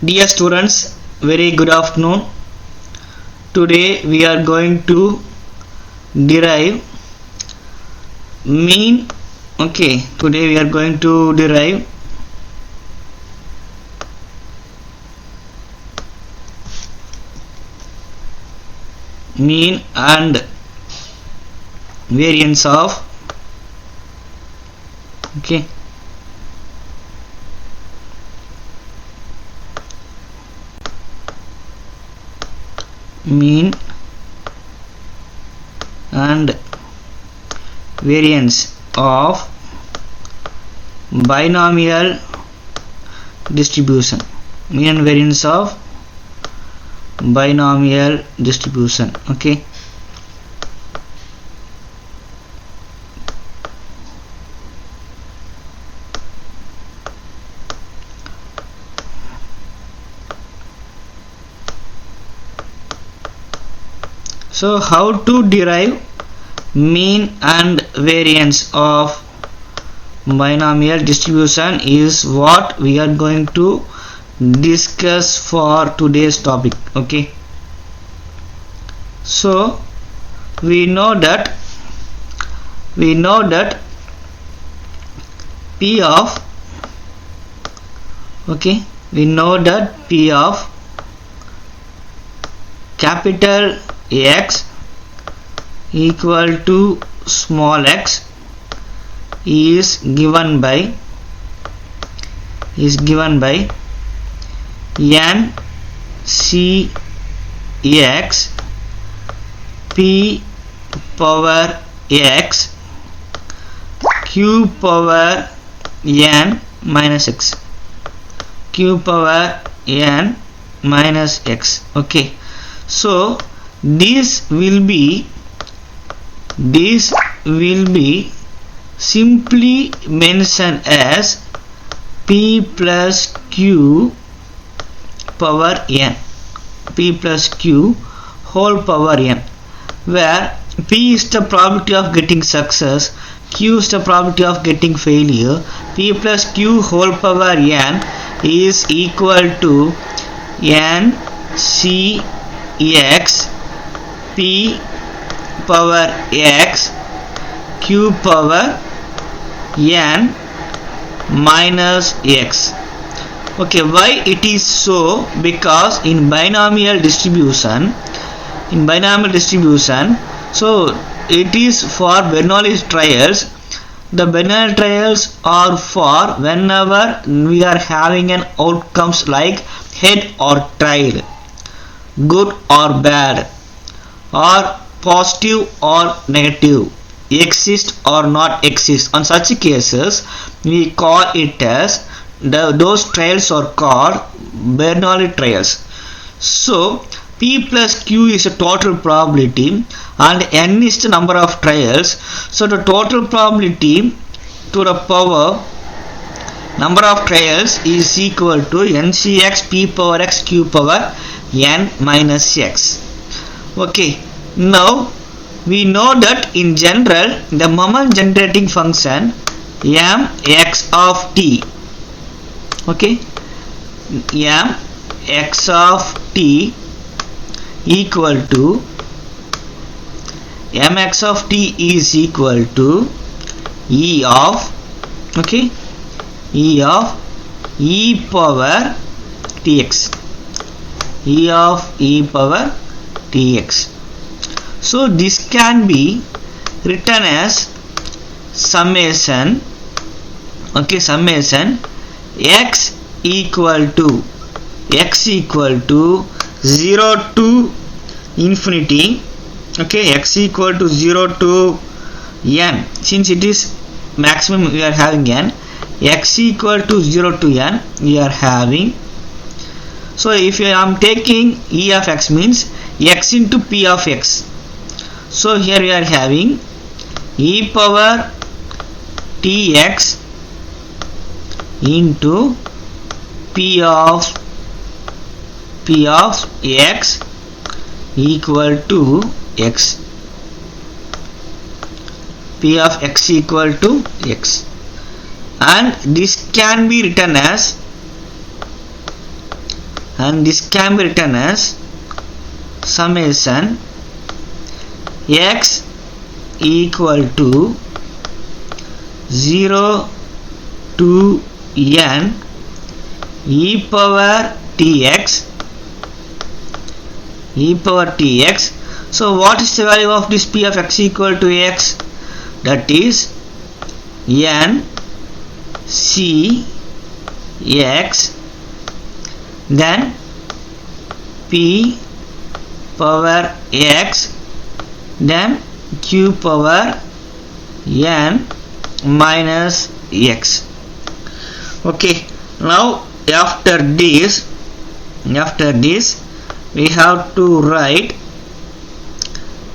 Dear students, very good afternoon. Today we are going to derive mean. Today we are going to derive mean and variance of mean and variance of binomial distribution. Mean and variance of binomial distribution. So how to derive mean and variance of binomial distribution is what we are going to discuss for today's topic. So we know that P of capital X equal to small x is given by n c x p power x q power n minus x So this will be simply mentioned as p plus q power n, whole power n, where p is the probability of getting success, q is the probability of getting failure. P plus q whole power n is equal to n c x p power x q power n minus x. Why it is so? Because in binomial distribution, so it is for Bernoulli trials. The Bernoulli trials are for whenever we are having an outcomes like head or tail, good or bad, or positive or negative, exist or not exist. On such cases we call it as those trials are called Bernoulli trials. So p plus q is a total probability and n is the number of trials. So the total probability to the power number of trials is equal to ncx p power x q power n minus x. Now we know that in general the moment generating function m x of t, m x of t equal to mx of t is equal to e of e power tx, So this can be written as summation x equal to 0 to infinity, x equal to 0 to n, since it is maximum we are having n, x equal to 0 to n we are having. So if I am taking e of x means x into p of x, so here we are having e power tx into p of x equal to x, p of x equal to x, and this can be written as and this can be written as summation x equal to 0 to n e power tx. So what is the value of this p of x equal to x? That is n c x, then p power x, then q power n minus x. Okay, now after this we have to write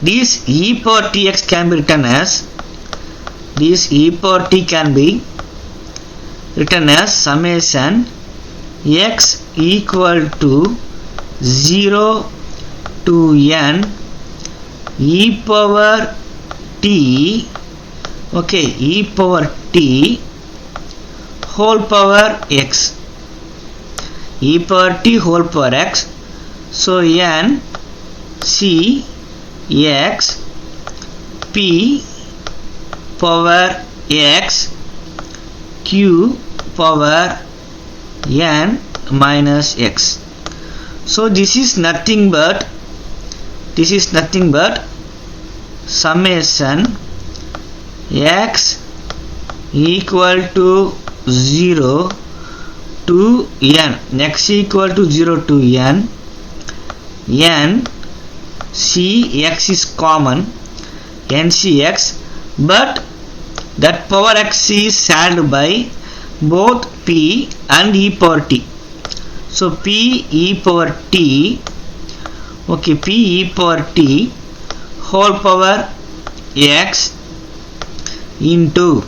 this e power tx can be written as, this e power t can be written as summation x equal to 0 to n e power t, okay, e power t whole power x, e power t whole power x. So n c x p power x q power n minus x. So this is nothing but summation x equal to 0 to n, x equal to 0 to n, n c x is common, n c x, but that power x is shared by both p and e power t. So p e power t, okay, p e power t whole power x into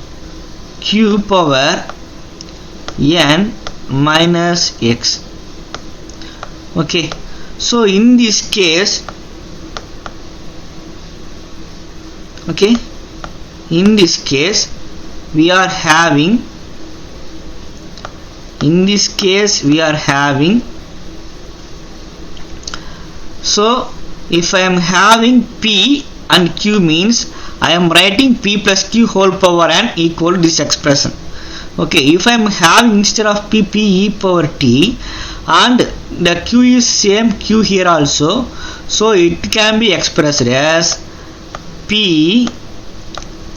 q power n minus x. Okay, so in this case, okay, in this case we are having, so if I am having p and q means I am writing p plus q whole power n equal to this expression. Okay, if I am having instead of p e power t and the q is same q here also, so it can be expressed as p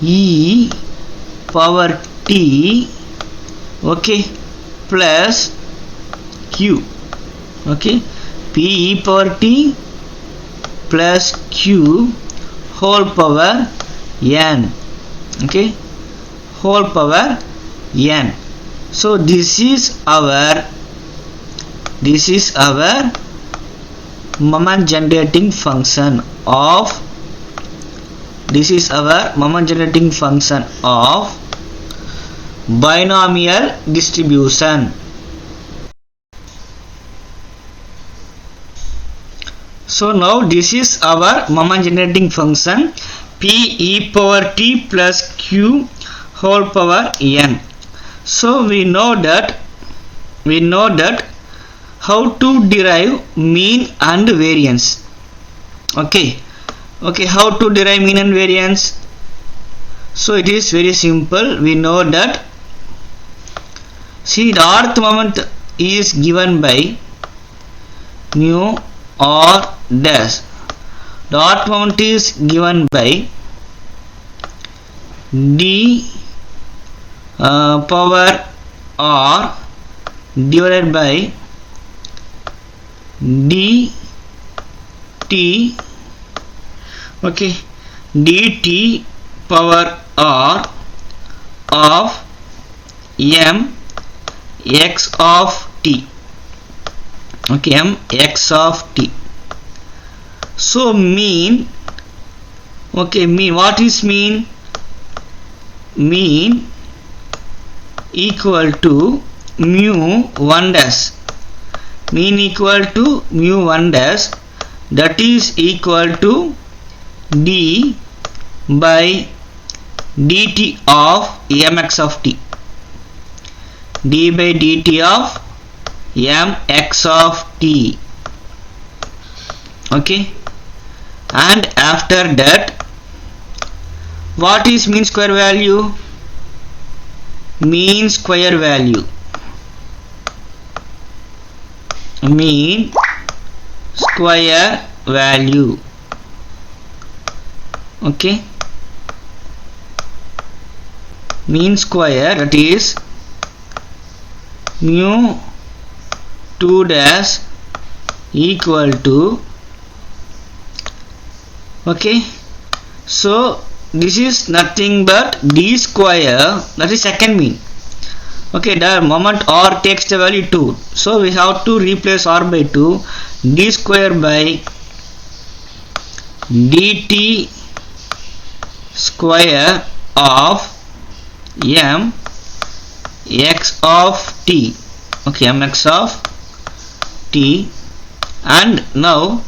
e power t, okay, plus q, okay, p e power t plus q whole power n, okay, whole power n. So this is our moment generating function of binomial distribution. So now this is our moment generating function p e power t plus q whole power n. So we know that how to derive mean and variance. Okay, how to derive mean and variance? So it is very simple. We know that, see, the earth moment is given by mu or dash. The earth moment is given by d power r divided by dt, okay, dt power r of m x of t, okay, m x of t. So mean, okay, mean, what is mean? Mean equal to mu 1 dash, mean equal to mu 1 dash, that is equal to d by dt of mx of t, d by dt of mx of t. t. Okay, and after that, what is mean square value? Mean square value, mean square value. Okay, mean square, that is mu 2 dash equal to, okay, so this is nothing but d square, that is second mean. Okay, the moment r takes the value 2, so we have to replace r by 2, d square by dt square of m x of t. Okay, mx of t. And now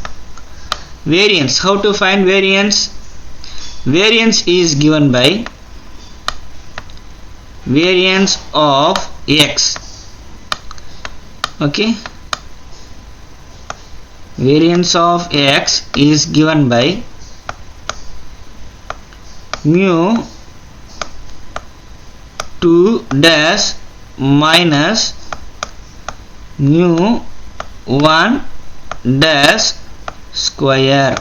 variance. How to find variance? Variance is given by variance of x. Okay, variance of x is given by mu 2 dash minus mu 1 dash square.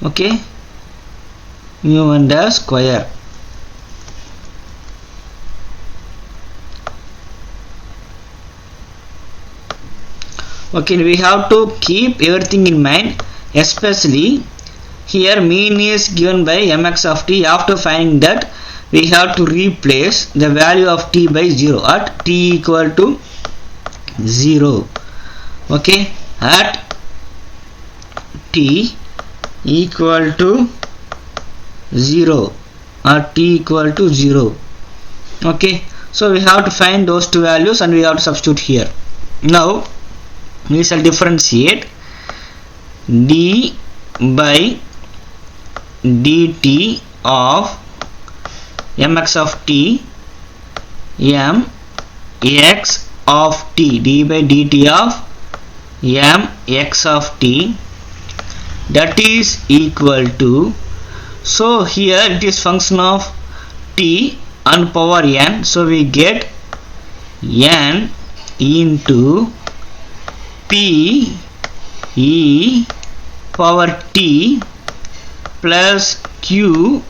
Okay, mu 1 dash square. Okay, we have to keep everything in mind, especially here mean is given by mx of t. After finding that, we have to replace the value of t by 0 at t equal to 0. Okay, at t equal to 0, at t equal to 0. Okay, so we have to find those two values and we have to substitute here. Now we shall differentiate d by dt of mx of t, m x of t, d by dt of m x of t, that is equal to, so here it is function of t and power n, so we get n into p e power t plus q,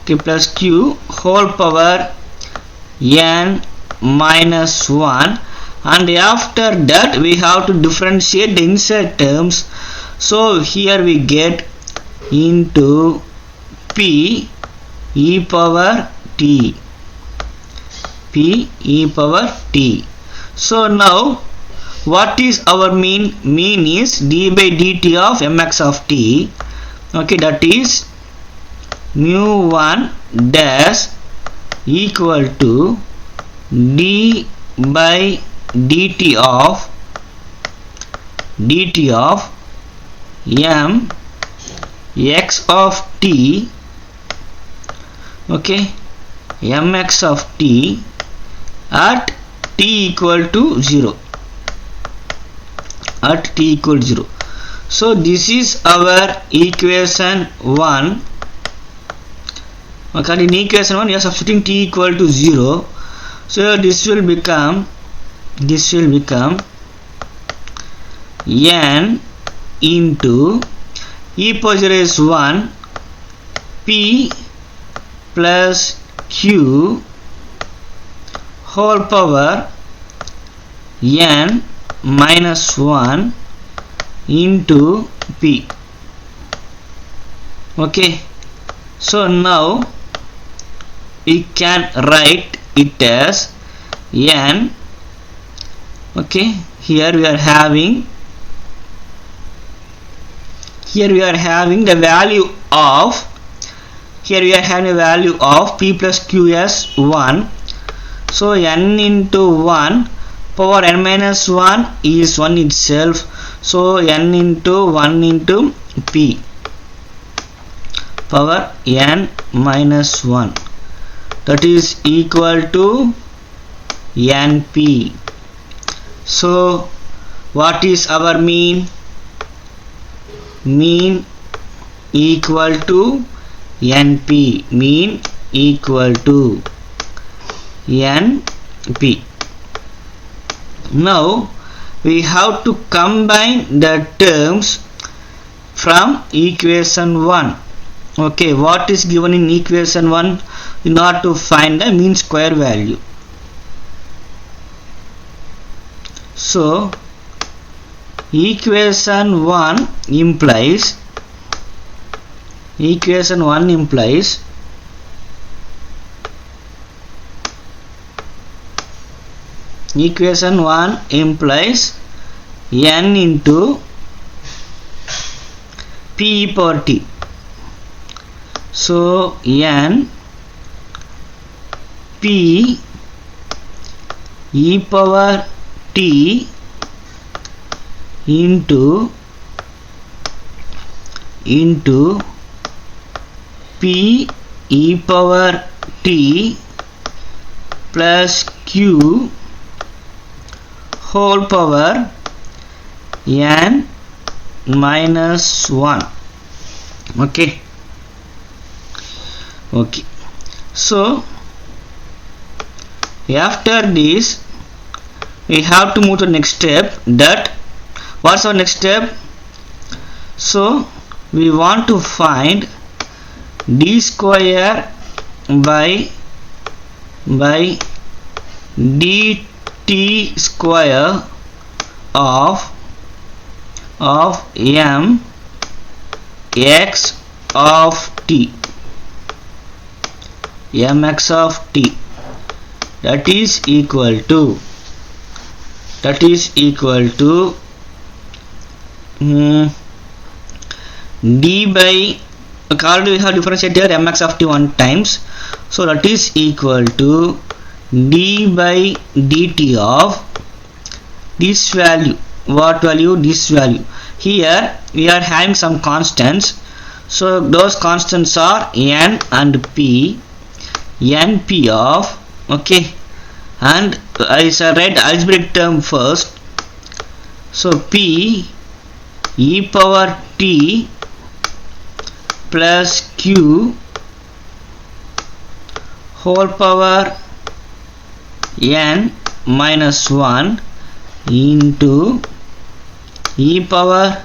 plus q whole power n minus 1, and after that we have to differentiate the inside terms, so here we get into p e power t, p e power t. So now what is our mean? Mean is d by dt of mx of t. Okay, that is mu 1 dash equal to d by dt of m x of t. Okay, mx of t at t equal to 0, at t equal to 0. So this is our equation 1. Okay, in equation 1 we are substituting t equal to 0, so this will become n into e power 0 is 1 p plus q whole power n minus 1 into p. Okay, so now we can write it as n. Okay, here we are having the value of, p plus q as 1, so n into 1 power n minus 1 is 1 itself, so n into 1 into p power n minus 1, that is equal to np. So what is our mean? Mean equal to NP. Mean equal to NP. Now we have to combine the terms from equation 1. Okay, what is given in equation 1 in order to find the mean square value? So equation 1 implies n into p e power t. So n p e power t into p e power t plus q whole power n minus 1. Okay. So after this we have to move to the next step. That what's our next step? So we want to find d square by dt square of m x of t, mx of t, that is equal to d by, already we have differentiated mx of t one times, so that is equal to d by dt of this value. What value? This value. Here we are having some constants, so those constants are n and p. Np of, okay, and I read algebraic term first, so p e power t plus q whole power n minus 1 into e power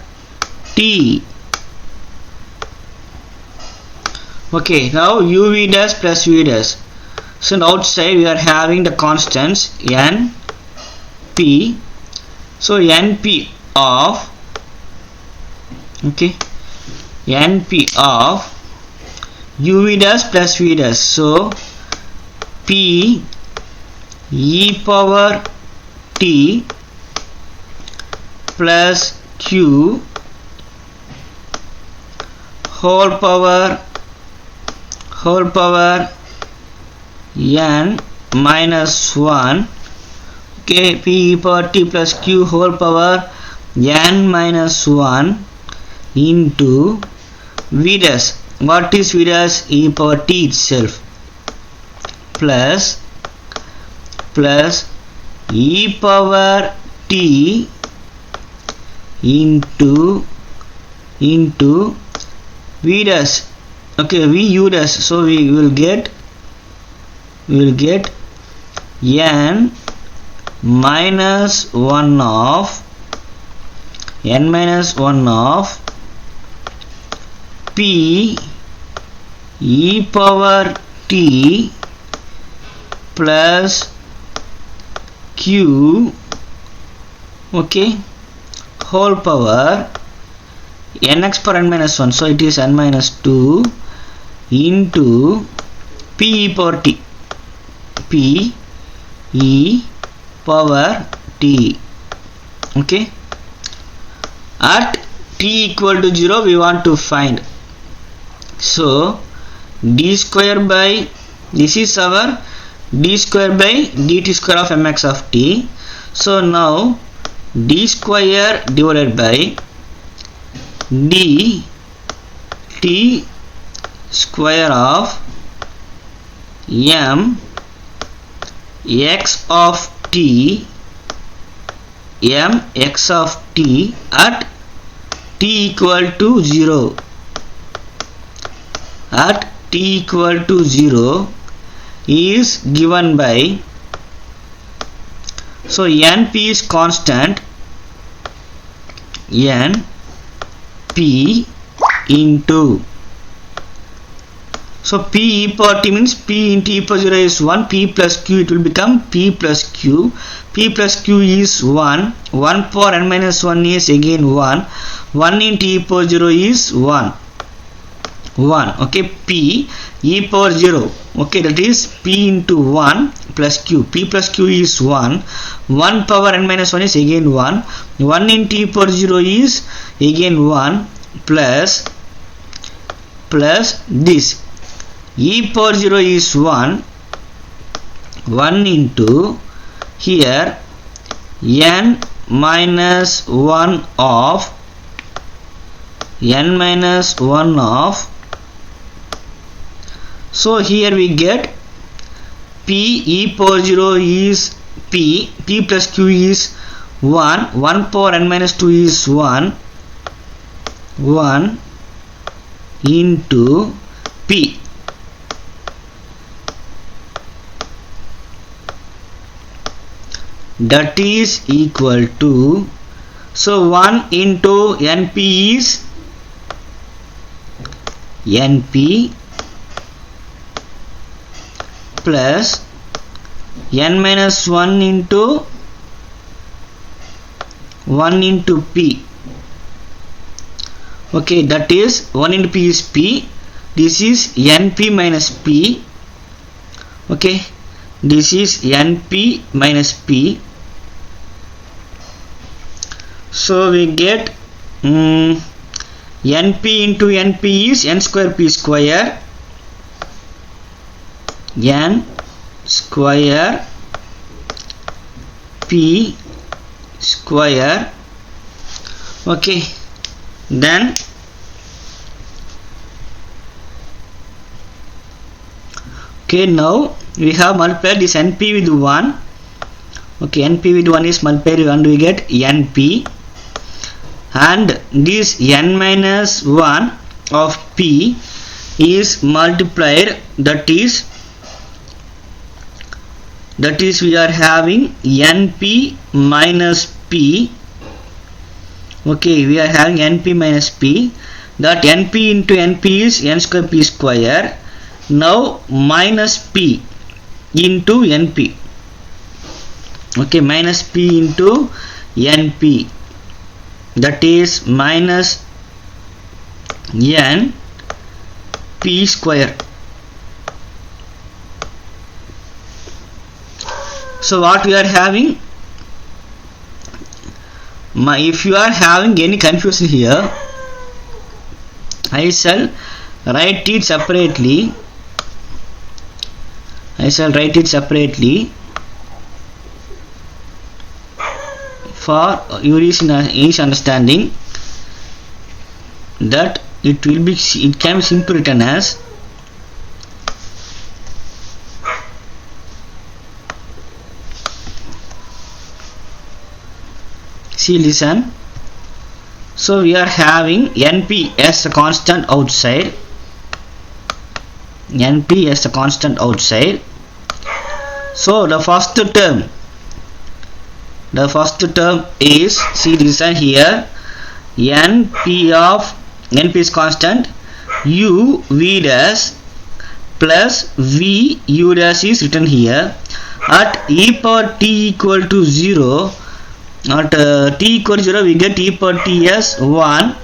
t. Okay, now uv dash plus v dash. So outside we are having the constants n p, so np of, okay, np of uv dash plus v dash, so p e power t plus q whole power n minus 1, okay, p e power t plus q whole power n minus 1 into v dash. What is v dash? E power t itself, plus e power t into v dash, okay, v u dash, so we will get n minus 1 of p e power t plus q, okay, whole power nx power n minus 1, so it is n minus 2 into p e power t, p e power t. Okay, at t equal to 0 we want to find, so d square by, this is our d square by dt square of mx of t. So now d square divided by d t square of m x of t mx of t at t equal to 0. At t equal to 0 is given by, so np is constant, np into, so p e power t means p into e power 0 is 1, p plus q, it will become p plus q. P plus q is 1, 1 power n minus 1 is again 1, 1 into e power 0 is 1, okay, p e power 0, okay, that is p into 1 plus q, p plus q is 1, 1 power n minus 1 is again 1, 1 into e power 0 is again 1 plus this, e power 0 is 1 into here n minus 1 of so here we get p e power 0 is p plus q is 1 power n minus 2 is 1 into p, that is equal to, so 1 into np is np plus n minus 1 into 1 into p, okay, that is 1 into p is p, this is np minus p, okay, this is np minus p, so we get np into np is n square p square, n square p square, okay, then okay, now we have multiplied this np with 1, okay, np with 1 is multiplied and we get np, and this n minus 1 of p is multiplied, that is we are having np minus p, okay, we are having np minus p, that np into np is n square p square, now minus p into np, okay, minus p into np, that is minus n p square. So what we are having, if you are having any confusion here, I shall write it separately, for your easy understanding, that it can be simply written as listen, so we are having np as a constant outside, so the first term is, see listen here, np is constant, u v dash plus v u dash is written here, at e power t equal to 0, at t equal to 0 we get e power t as 1,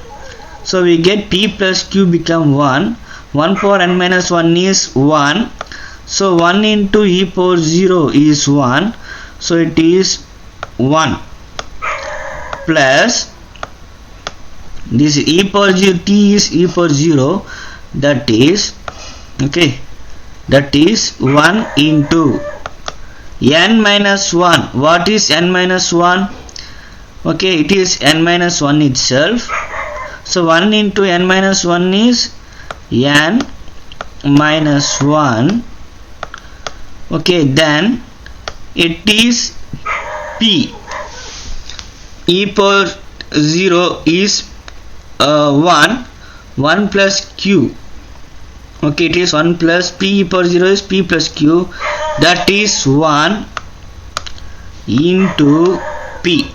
so we get p plus q become 1, 1 power n minus 1 is 1, so 1 into e power 0 is 1, so it is 1 plus this e power 0, t is e power 0, that is, okay, that is 1 into n minus 1, what is n minus 1, okay, it is n minus 1 itself, so 1 into n minus 1 is n minus 1, okay, then it is p, e power 0 is 1 plus q. Okay, it is 1 plus p e power 0 is p plus q, that is 1 into p.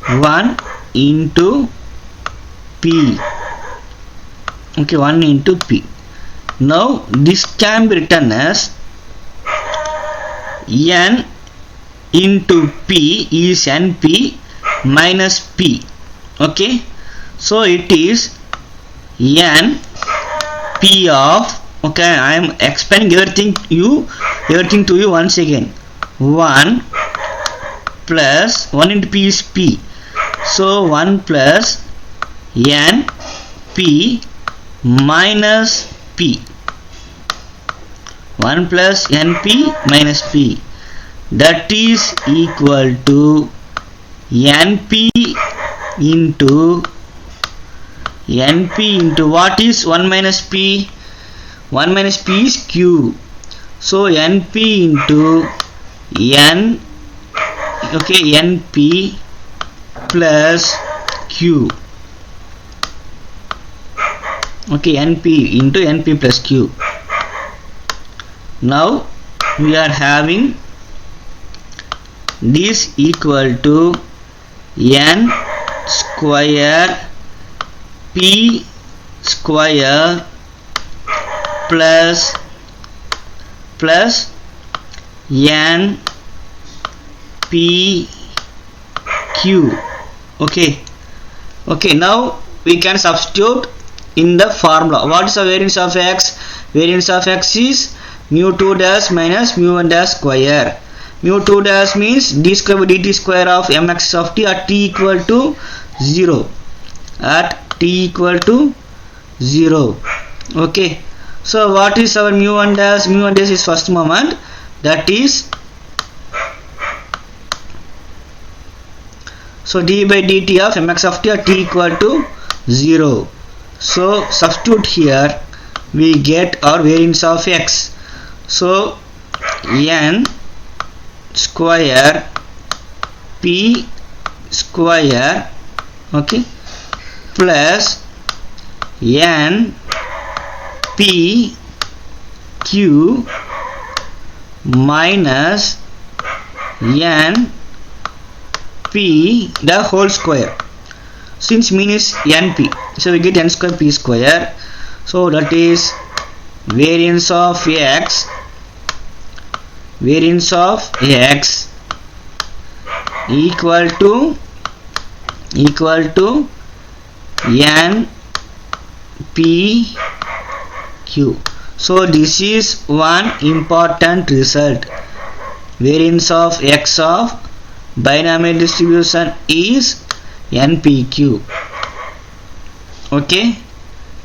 1 into p. Okay, 1 into p. Now this can be written as n into p is np minus p. Okay, so it is n p of, okay, I am explaining everything to you once again. 1 plus 1 into p is p, so 1 plus n p minus p. 1 plus np minus p, that is equal to np into what is 1 minus p? 1 minus p is q, so np into n, okay, np plus q. Okay, np into np plus q. Now we are having this equal to n square p square plus n p q. Okay, now we can substitute in the formula. What is the variance of x? Variance of x is mu 2 dash minus mu 1 dash square. Mu 2 dash means d square by dt square of mx of t at t equal to 0. At t equal to 0. Okay, so what is our mu 1 dash? Mu 1 dash is first moment, that is, so d by dt of mx of t at t equal to 0. So substitute here, we get our variance of x. So n square p square, okay, plus n p q minus n p the whole square. Since mean is np, so we get n square p square. So that is variance of x equal to n p q. So this is one important result. Variance of x of binomial distribution is npq. Okay,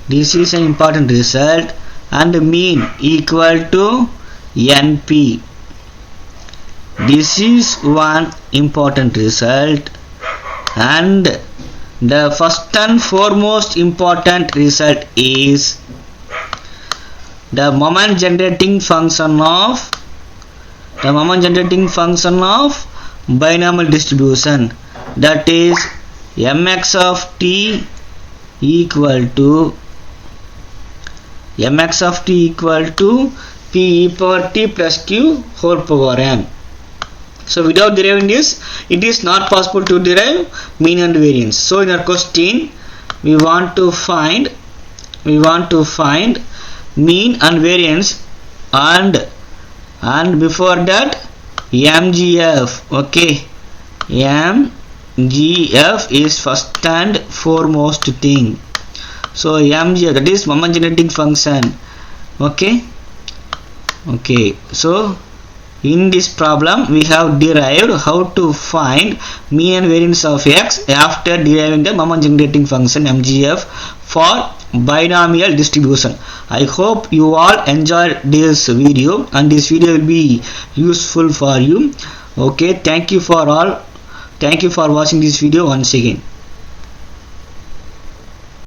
this is an important result. And mean equal to np. This is one important result. And the first and foremost important result is the moment generating function of binomial distribution, that is mx of t equal to p e power t plus q whole power n. So without deriving this, it is not possible to derive mean and variance. So in our question, we want to find mean and variance, and before that mgf. Okay, mgf is first and foremost thing. So mgf, that is moment generating function. Okay, so in this problem we have derived how to find mean and variance of x after deriving the moment generating function mgf for binomial distribution. I hope you all enjoyed this video, and this video will be useful for you. Okay, thank you for watching this video once again.